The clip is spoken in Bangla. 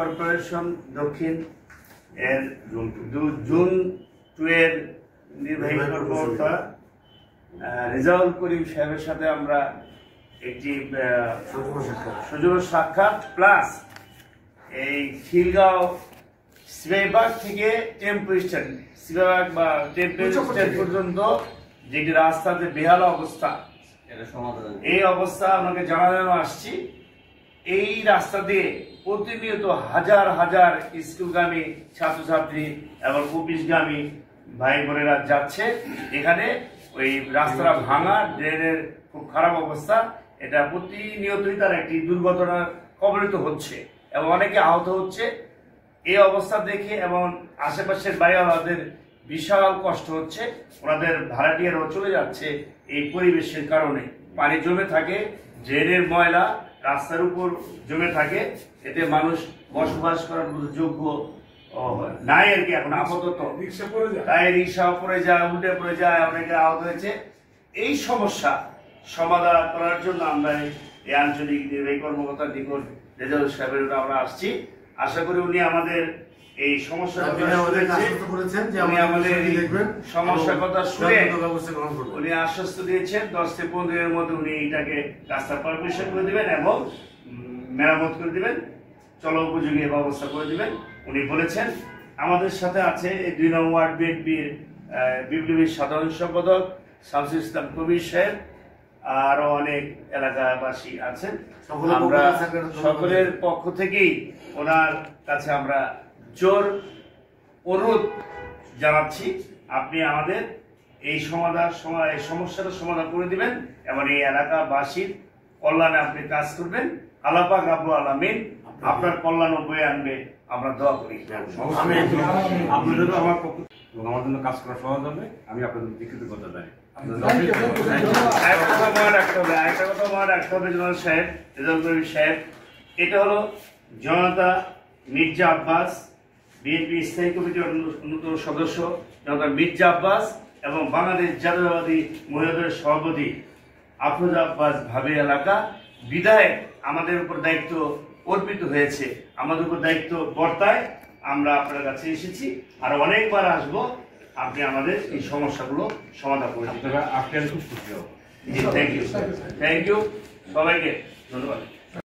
কর্পোরেশন দক্ষিণ এর জুন 2 এর নির্বাহী কর্মকর্তা রেজাউল করিম সাহেবের সাথে আমরা একটি সৌজন্য সাক্ষাৎ প্লাস এই খিলগাঁও সিপাহীবাগ থেকে টেম্পো স্ট্যান্ড সিপাহীবাগ বা টেম্পো স্ট্যান্ড পর্যন্ত যেটি রাস্তাতে বেহাল অবস্থা, এই অবস্থা আমাকে জানানো আসছি। এই রাস্তা দিয়ে প্রতিনিয়ত হাজার হাজার স্কুলগামী ছাত্রছাত্রী এবং অফিসগামী ভাই বোনেরা যাচ্ছে। এখানে ওই রাস্তাটা ভাঙা, ড্রেনের খুব খারাপ অবস্থা। এটা প্রতিনিয়তই তার একটি দুর্ঘটনার কবলিত হচ্ছে এবং অনেকে আহত হচ্ছে। এই অবস্থা দেখে এবং আশেপাশের বাড়িওয়ালাদের বিশাল কষ্ট হচ্ছে। ওনাদের ভাড়াটিয়ারাও চলে যাচ্ছে এই পরিবেশের কারণে। পানি জমে থাকে, ড্রেনের ময়লা রাস্তার উপর জমে থাকে, এতে মানুষ বসবাস করার যোগ্য নাই আর কি এখন আপাতত। তাই রিক্সা পড়ে যায়, উল্টে পড়ে যায়, অনেকে আহত হয়েছে। এই সমস্যা সমাধান করার জন্য আমরা এই আঞ্চলিক নির্বাহী কর্মকর্তার নিকট রেজাউল সাহেবের আমরা আসছি। আশা করি উনি আমাদের এই সমস্যার কথা শুনে উনি আশ্বস্ত দিয়েছেন 10 থেকে 15 দিনের মধ্যে উনি এটাকে রাস্তা পারমিশন করে দিবেন এবং মেরামত করে দিবেন, চল উপযোগী ব্যবস্থা করে দিবেন উনি বলেছেন। আমাদের সাথে আছে এই 2 নং ওয়ার্ড বিএনপির বিপ্লবী সাধারণ সম্পাদক শামসুল ইসলাম কবির সাহেব, আরো অনেক এলাকাবাসী আছেন। আমরা সকলের পক্ষ থেকেই ওনার কাছে আমরা জোর অনুরোধ জানাচ্ছি, আপনি আমাদের এই সমস্যাটা সমাধান করে দিবেন এবং এই এলাকাবাসীর কল্যাণে আপনি কাজ করবেন। আল্লাহ পাক রব্বুল আলামিন আপনার কল্যাণ বয়ে আনবে, আমরা দোয়া করি। আপনাদের আমার পক্ষ এবং আমার জন্য কাজ করা সহজ হবে, আমি আপনাদের লিখিত কথা জানি। একটা কথা মনে রাখতে হবে জনাব সাহেব, রেজাউল করিম সাহেব, এটা হলো জনতা মির্জা আব্বাস, বিএনপি স্থায়ী কমিটির অন্যতম সদস্য জনতা মির্জা আব্বাস এবং বাংলাদেশ জাতীয়তাবাদী মহিলাদের সভাপতি আফরোজা আব্বাস ভাবি এলাকা বিধায়ক আমাদের উপর দায়িত্ব অর্পিত হয়েছে, আমাদের উপর দায়িত্ব বর্তায়। আমরা আপনার কাছে এসেছি, আর অনেকবার আসবো, আপনি আমাদের এই সমস্যাগুলো সমাধান করে দিন। আপনারা খুব খুশি হব। থ্যাংক ইউ, সবাইকে ধন্যবাদ।